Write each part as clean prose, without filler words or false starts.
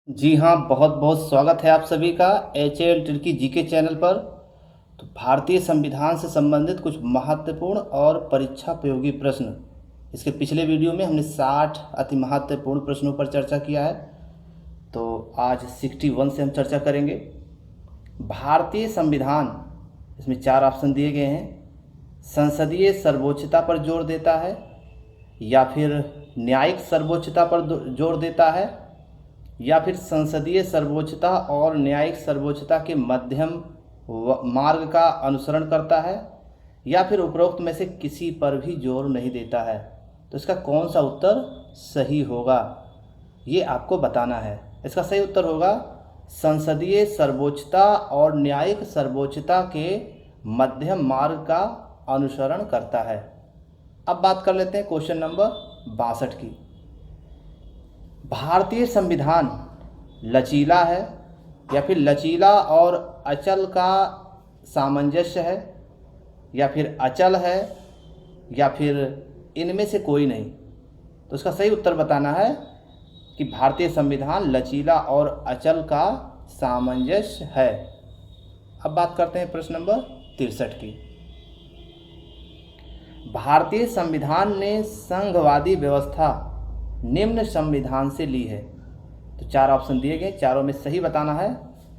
जी हाँ, बहुत बहुत स्वागत है आप सभी का एच.ए.एल तिर्की जीके चैनल पर। तो भारतीय संविधान से संबंधित कुछ महत्वपूर्ण और परीक्षा उपयोगी प्रश्न, इसके पिछले वीडियो में हमने 60 अति महत्वपूर्ण प्रश्नों पर चर्चा किया है। तो आज 61 से हम चर्चा करेंगे। भारतीय संविधान, इसमें 4 ऑप्शन दिए गए हैं। संसदीय सर्वोच्चता पर जोर देता है, या फिर न्यायिक सर्वोच्चता पर जोर देता है, या फिर संसदीय सर्वोच्चता और न्यायिक सर्वोच्चता के मध्यम मार्ग का अनुसरण करता है, या फिर उपरोक्त में से किसी पर भी जोर नहीं देता है। तो इसका कौन सा उत्तर सही होगा, ये आपको बताना है। इसका सही उत्तर होगा संसदीय सर्वोच्चता और न्यायिक सर्वोच्चता के मध्यम मार्ग का अनुसरण करता है। अब बात कर लेते हैं क्वेश्चन नंबर 62 की। भारतीय संविधान लचीला है, या फिर लचीला और अचल का सामंजस्य है, या फिर अचल है, या फिर इनमें से कोई नहीं। तो इसका सही उत्तर बताना है कि भारतीय संविधान लचीला और अचल का सामंजस्य है। अब बात करते हैं प्रश्न नंबर 63 की। भारतीय संविधान ने संघवादी व्यवस्था निम्न संविधान से ली है। तो 4 ऑप्शन दिए गए, चारों में सही बताना है।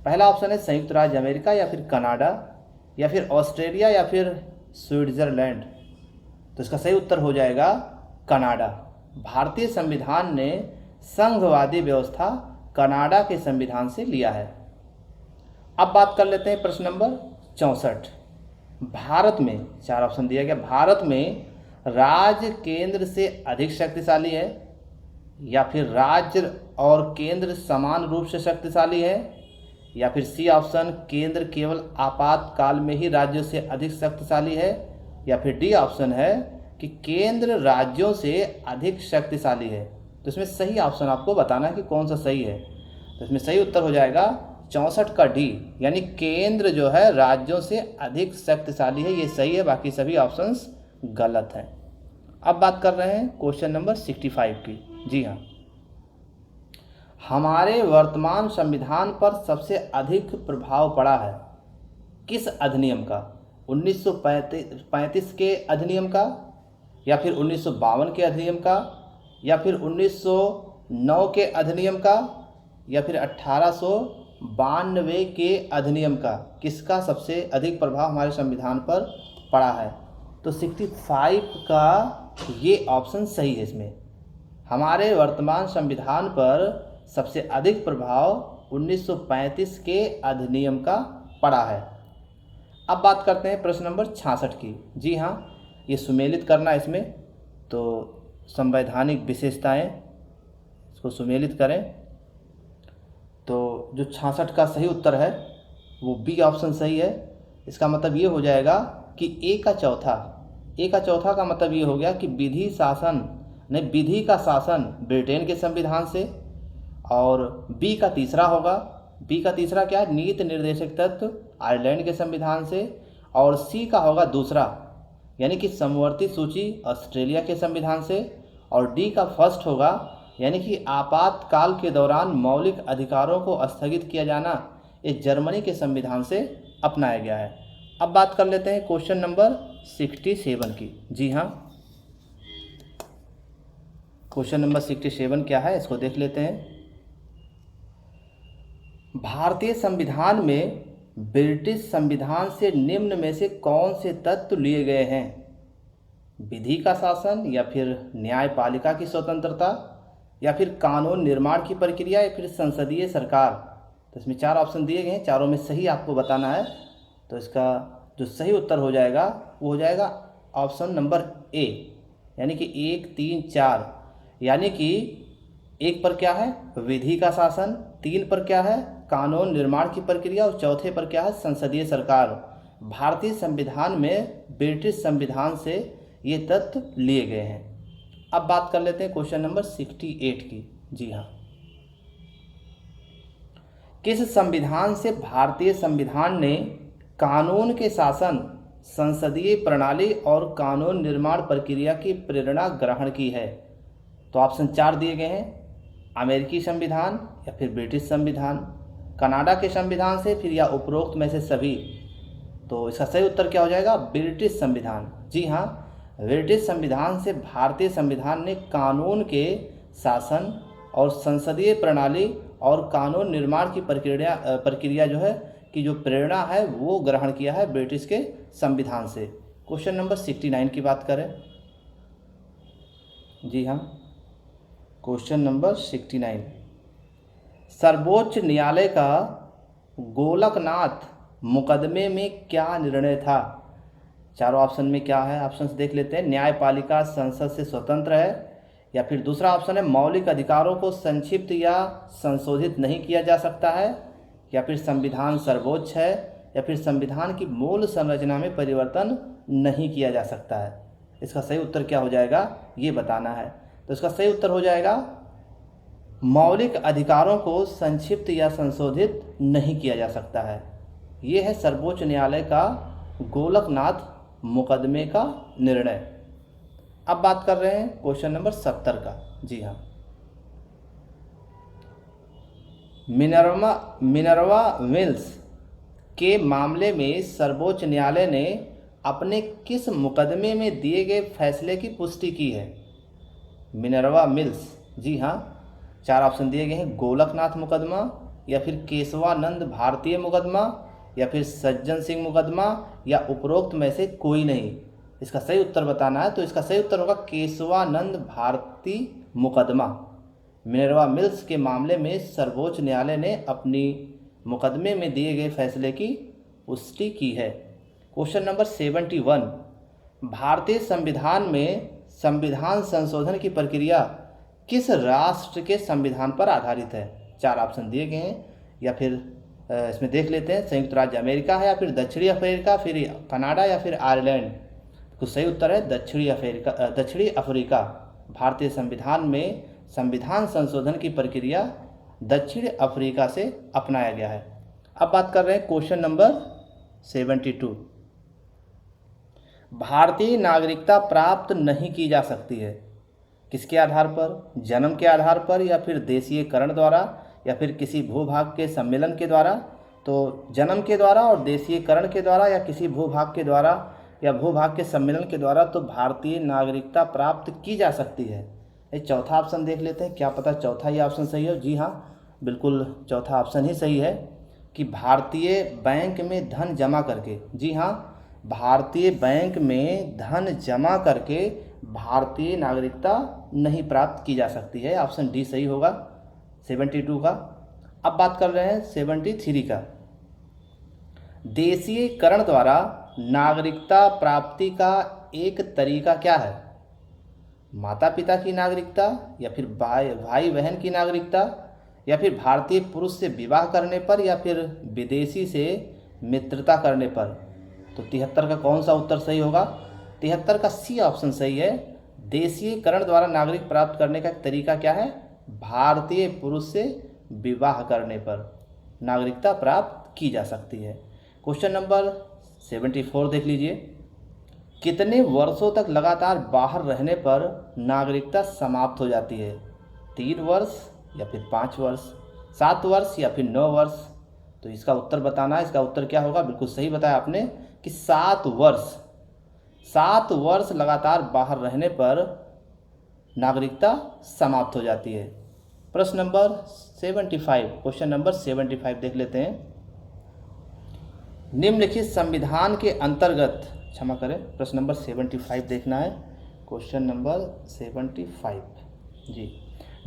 पहला ऑप्शन है संयुक्त राज्य अमेरिका, या फिर कनाडा, या फिर ऑस्ट्रेलिया, या फिर स्विट्जरलैंड। तो इसका सही उत्तर हो जाएगा कनाडा। भारतीय संविधान ने संघवादी व्यवस्था कनाडा के संविधान से लिया है। अब बात कर लेते हैं प्रश्न नंबर 64। भारत में 4 ऑप्शन दिया गया। भारत में राज्य केंद्र से अधिक शक्तिशाली है, या फिर राज्य और केंद्र समान रूप से शक्तिशाली है, या फिर सी ऑप्शन केंद्र केवल आपातकाल में ही राज्यों से अधिक शक्तिशाली है, या फिर डी ऑप्शन है कि केंद्र राज्यों से अधिक शक्तिशाली है। तो इसमें सही ऑप्शन आपको बताना है कि कौन सा सही है। तो इसमें सही उत्तर हो जाएगा 64 का डी, यानी केंद्र जो है राज्यों से अधिक शक्तिशाली है, ये सही है। बाकी सभी ऑप्शंस गलत हैं। अब बात कर रहे हैं क्वेश्चन नंबर 65 की। जी हाँ, हमारे वर्तमान संविधान पर सबसे अधिक प्रभाव पड़ा है किस अधिनियम का? 1935 के अधिनियम का, या फिर 1952 के अधिनियम का, या फिर 1909 के अधिनियम का, या फिर 1892 के अधिनियम का? किसका सबसे अधिक प्रभाव हमारे संविधान पर पड़ा है? तो 65 का ये ऑप्शन सही है। इसमें हमारे वर्तमान संविधान पर सबसे अधिक प्रभाव 1935 के अधिनियम का पड़ा है। अब बात करते हैं प्रश्न नंबर 66 की। जी हाँ, ये सुमेलित करना है इसमें, तो संवैधानिक विशेषताएं, इसको सुमेलित करें। तो जो 66 का सही उत्तर है वो बी ऑप्शन सही है। इसका मतलब ये हो जाएगा कि ए का चौथा का मतलब ये हो गया कि विधि का शासन ब्रिटेन के संविधान से, और बी का तीसरा होगा। बी का तीसरा क्या है? नीति निर्देशक तत्व आयरलैंड के संविधान से, और सी का होगा दूसरा, यानी कि समवर्ती सूची ऑस्ट्रेलिया के संविधान से, और डी का फर्स्ट होगा, यानी कि आपातकाल के दौरान मौलिक अधिकारों को स्थगित किया जाना, ये जर्मनी के संविधान से अपनाया गया है। अब बात कर लेते हैं क्वेश्चन नंबर 67 की। जी हाँ, क्वेश्चन नंबर 67 क्या है, इसको देख लेते हैं। भारतीय संविधान में ब्रिटिश संविधान से निम्न में से कौन से तत्व लिए गए हैं? विधि का शासन, या फिर न्यायपालिका की स्वतंत्रता, या फिर कानून निर्माण की प्रक्रिया, या फिर संसदीय सरकार? तो इसमें 4 ऑप्शन दिए गए हैं, चारों में सही आपको बताना है। तो इसका जो सही उत्तर हो जाएगा वो हो जाएगा ऑप्शन नंबर ए, यानी कि 1, 3, 4। यानी कि 1 पर क्या है? विधि का शासन, 3 पर क्या है? कानून निर्माण की प्रक्रिया, और चौथे पर क्या है? संसदीय सरकार। भारतीय संविधान में ब्रिटिश संविधान से ये तत्व लिए गए हैं। अब बात कर लेते हैं क्वेश्चन नंबर 68 की। जी हाँ, किस संविधान से भारतीय संविधान ने कानून के शासन, संसदीय प्रणाली और कानून निर्माण प्रक्रिया की प्रेरणा ग्रहण की है? तो ऑप्शन 4 दिए गए हैं। अमेरिकी संविधान, या फिर ब्रिटिश संविधान, कनाडा के संविधान से, फिर या उपरोक्त में से सभी। तो इसका सही उत्तर क्या हो जाएगा? ब्रिटिश संविधान। जी हाँ, ब्रिटिश संविधान से भारतीय संविधान ने कानून के शासन और संसदीय प्रणाली और कानून निर्माण की प्रक्रिया जो है कि जो प्रेरणा है वो ग्रहण किया है ब्रिटिश के संविधान से। क्वेश्चन नंबर 69 की बात करें। जी हाँ, क्वेश्चन नंबर 69, सर्वोच्च न्यायालय का गोलकनाथ मुकदमे में क्या निर्णय था? चारों ऑप्शन में क्या है? ऑप्शन देख लेते हैं। न्यायपालिका संसद से स्वतंत्र है, या फिर दूसरा ऑप्शन है मौलिक अधिकारों को संक्षिप्त या संशोधित नहीं किया जा सकता है, या फिर संविधान सर्वोच्च है, या फिर संविधान की मूल संरचना में परिवर्तन नहीं किया जा सकता है। इसका सही उत्तर क्या हो जाएगा ये बताना है। तो इसका सही उत्तर हो जाएगा मौलिक अधिकारों को संक्षिप्त या संशोधित नहीं किया जा सकता है। ये है सर्वोच्च न्यायालय का गोलकनाथ मुकदमे का निर्णय। अब बात कर रहे हैं क्वेश्चन नंबर 70 का। जी हाँ, मिनर्वा मिल्स के मामले में सर्वोच्च न्यायालय ने अपने किस मुकदमे में दिए गए फैसले की पुष्टि की है? मिनर्वा मिल्स, जी हाँ, चार ऑप्शन दिए गए हैं। गोलकनाथ मुकदमा, या फिर केशवानंद भारतीय मुकदमा, या फिर सज्जन सिंह मुकदमा, या उपरोक्त में से कोई नहीं। इसका सही उत्तर बताना है। तो इसका सही उत्तर होगा केशवानंद भारती मुकदमा। मिनर्वा मिल्स के मामले में सर्वोच्च न्यायालय ने अपनी मुकदमे में दिए गए फैसले की पुष्टि की है। क्वेश्चन नंबर 71, भारतीय संविधान में संविधान संशोधन की प्रक्रिया किस राष्ट्र के संविधान पर आधारित है? चार ऑप्शन दिए गए हैं, या फिर इसमें देख लेते हैं। संयुक्त राज्य अमेरिका है, या फिर दक्षिणी अफ्रीका, फिर कनाडा, या फिर आयरलैंड। तो सही उत्तर है दक्षिणी अफ्रीका। भारतीय संविधान में संविधान संशोधन की प्रक्रिया दक्षिण अफ्रीका से अपनाया गया है। अब बात कर रहे हैं क्वेश्चन नंबर 72, भारतीय नागरिकता प्राप्त नहीं की जा सकती है। किसके आधार पर? जन्म के आधार पर, या फिर देशीयकरण द्वारा, या फिर किसी भूभाग के सम्मेलन के द्वारा। तो जन्म के द्वारा और देशीयकरण के द्वारा, या किसी भूभाग के द्वारा या भूभाग के सम्मेलन के द्वारा तो भारतीय नागरिकता प्राप्त की जा सकती है। ये चौथा ऑप्शन देख लेते हैं, क्या पता चौथा ही ऑप्शन सही हो। जी हाँ, बिल्कुल चौथा ऑप्शन ही सही है कि भारतीय बैंक में धन जमा करके। जी हाँ, भारतीय बैंक में धन जमा करके भारतीय नागरिकता नहीं प्राप्त की जा सकती है। ऑप्शन डी सही होगा 72 का। अब बात कर रहे हैं 73 का, देशीयकरण द्वारा नागरिकता प्राप्ति का एक तरीका क्या है? माता पिता की नागरिकता, या फिर भाई बहन की नागरिकता, या फिर भारतीय पुरुष से विवाह करने पर, या फिर विदेशी से मित्रता करने पर। तो 73 का कौन सा उत्तर सही होगा? 73 का सी ऑप्शन सही है। देशीयकरण द्वारा नागरिक प्राप्त करने का तरीका क्या है? भारतीय पुरुष से विवाह करने पर नागरिकता प्राप्त की जा सकती है। क्वेश्चन नंबर 74 देख लीजिए, कितने वर्षों तक लगातार बाहर रहने पर नागरिकता समाप्त हो जाती है? 3 वर्ष, या फिर 5 वर्ष, 7 वर्ष, या फिर 9 वर्ष। तो इसका उत्तर बताना है। इसका उत्तर क्या होगा? बिल्कुल सही बताया आपने कि 7 वर्ष। 7 वर्ष लगातार बाहर रहने पर नागरिकता समाप्त हो जाती है। प्रश्न नंबर 75, क्वेश्चन नंबर 75 देख लेते हैं। निम्नलिखित संविधान के अंतर्गत, क्षमा करें, प्रश्न नंबर 75 देखना है। क्वेश्चन नंबर 75, जी,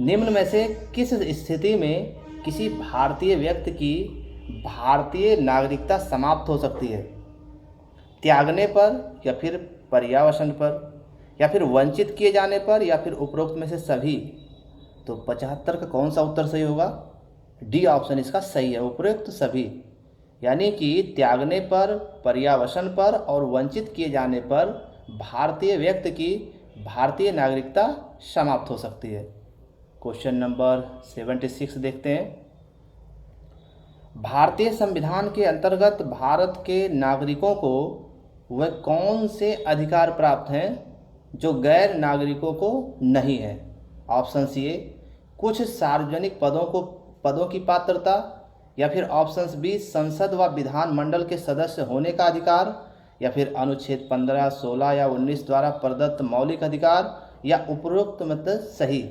निम्न में से किस स्थिति में किसी भारतीय व्यक्ति की भारतीय नागरिकता समाप्त हो सकती है? त्यागने पर, या फिर पर्यावसन पर, या फिर वंचित किए जाने पर, या फिर उपरोक्त में से सभी। तो 75 का कौन सा उत्तर सही होगा? डी ऑप्शन इसका सही है, उपरोक्त सभी। यानी कि त्यागने पर, पर्यावसन पर और वंचित किए जाने पर भारतीय व्यक्ति की भारतीय नागरिकता समाप्त हो सकती है। क्वेश्चन नंबर 76 देखते हैं। भारतीय संविधान के अंतर्गत भारत के नागरिकों को वह कौन से अधिकार प्राप्त हैं जो गैर नागरिकों को नहीं है? ऑप्शन सी, कुछ सार्वजनिक पदों की पात्रता, या फिर ऑप्शंस बी संसद व विधानमंडल के सदस्य होने का अधिकार, या फिर अनुच्छेद 15, 16 या 19 द्वारा प्रदत्त मौलिक अधिकार, या उपरोक्त में से सही।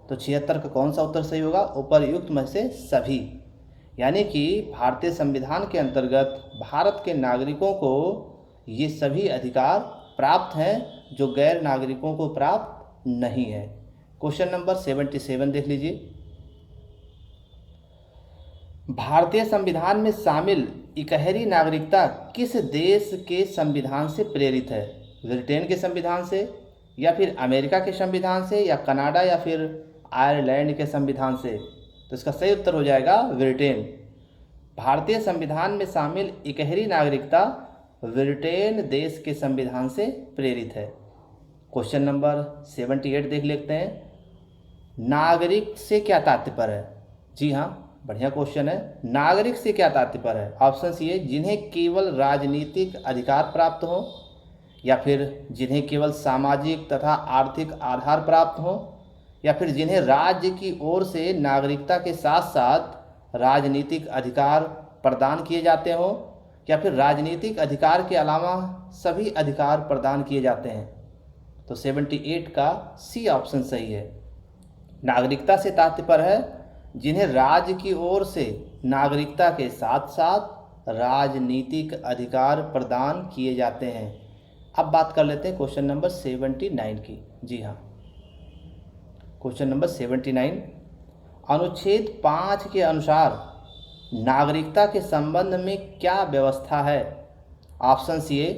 तो 76 का कौन सा उत्तर सही होगा? उपरयुक्त में से सभी। यानी कि भारतीय संविधान के अंतर्गत भारत के नागरिकों को ये सभी अधिकार प्राप्त हैं जो गैर नागरिकों को प्राप्त नहीं है। क्वेश्चन नंबर 77 देख लीजिए। भारतीय संविधान में शामिल इकहरी नागरिकता किस देश के संविधान से प्रेरित है? ब्रिटेन के संविधान से, या फिर अमेरिका के संविधान से, या कनाडा, या फिर आयरलैंड के संविधान से? तो इसका सही उत्तर हो जाएगा ब्रिटेन। भारतीय संविधान में शामिल इकहरी नागरिकता ब्रिटेन देश के संविधान से प्रेरित है। क्वेश्चन नंबर 78 देख लेते हैं। नागरिक से क्या तात्पर्य है? जी हाँ, बढ़िया क्वेश्चन है। नागरिक से क्या तात्पर्य है? ऑप्शन सी है जिन्हें केवल राजनीतिक अधिकार प्राप्त हो, या फिर जिन्हें केवल सामाजिक तथा आर्थिक आधार प्राप्त हो, या फिर जिन्हें राज्य की ओर से नागरिकता के साथ साथ राजनीतिक अधिकार प्रदान किए जाते हो, या फिर राजनीतिक अधिकार के अलावा सभी अधिकार प्रदान किए जाते हैं। तो 78 का सी ऑप्शन सही है। नागरिकता से तात्पर्य है जिन्हें राज्य की ओर से नागरिकता के साथ साथ राजनीतिक अधिकार प्रदान किए जाते हैं। अब बात कर लेते हैं क्वेश्चन नंबर 79 की। जी हाँ, क्वेश्चन नंबर 79, अनुच्छेद 5 के अनुसार नागरिकता के संबंध में क्या व्यवस्था है? ऑप्शन सी ए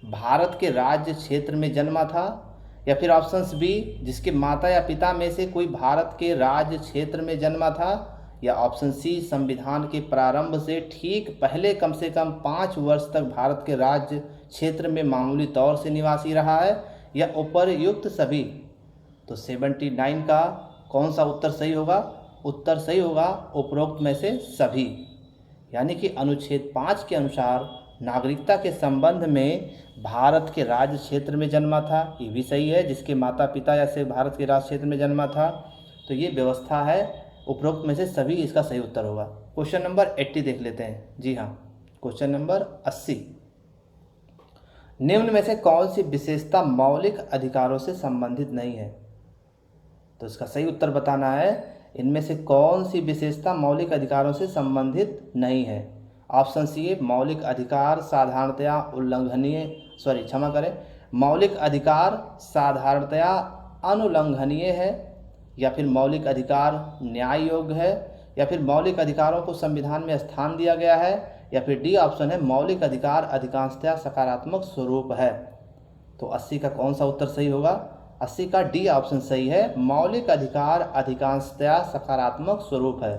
भारत के राज्य क्षेत्र में जन्मा था, या फिर ऑप्शंस बी जिसके माता या पिता में से कोई भारत के राज्य क्षेत्र में जन्मा था, या ऑप्शन सी संविधान के प्रारंभ से ठीक पहले कम से कम 5 वर्ष तक भारत के राज्य क्षेत्र में मामूली तौर से निवासी रहा है, या उपर्युक्त सभी। तो 79 का कौन सा उत्तर सही होगा? उत्तर सही होगा उपरोक्त में से सभी। यानी कि अनुच्छेद 5 के अनुसार नागरिकता के संबंध में भारत के राज्य क्षेत्र में जन्मा था, ये भी सही है। जिसके माता पिता या से भारत के राज्य क्षेत्र में जन्मा था, तो ये व्यवस्था है। उपरोक्त में से सभी इसका सही उत्तर होगा। क्वेश्चन नंबर 80 देख लेते हैं। जी हाँ, क्वेश्चन नंबर 80, निम्न में से कौन सी विशेषता मौलिक अधिकारों से संबंधित नहीं है? तो इसका सही उत्तर बताना है। इनमें से कौन सी विशेषता मौलिक अधिकारों से संबंधित नहीं है? ऑप्शन सी है मौलिक अधिकार साधारणतया मौलिक अधिकार साधारणतया अनुल्लंघनीय है, या फिर मौलिक अधिकार न्याय योग्य है, या फिर मौलिक अधिकारों को संविधान में स्थान दिया गया है, या फिर डी ऑप्शन है मौलिक अधिकार अधिकांशतया सकारात्मक स्वरूप है। तो 80 का कौन सा उत्तर सही होगा? 80 का डी ऑप्शन सही है। मौलिक अधिकार अधिकांशतया सकारात्मक स्वरूप है।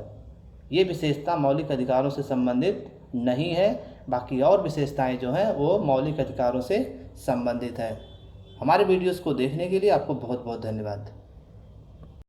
ये विशेषता मौलिक अधिकारों से संबंधित नहीं है। बाकी और विशेषताएं जो हैं वो मौलिक अधिकारों से संबंधित है। हमारे वीडियोस को देखने के लिए आपको बहुत बहुत धन्यवाद।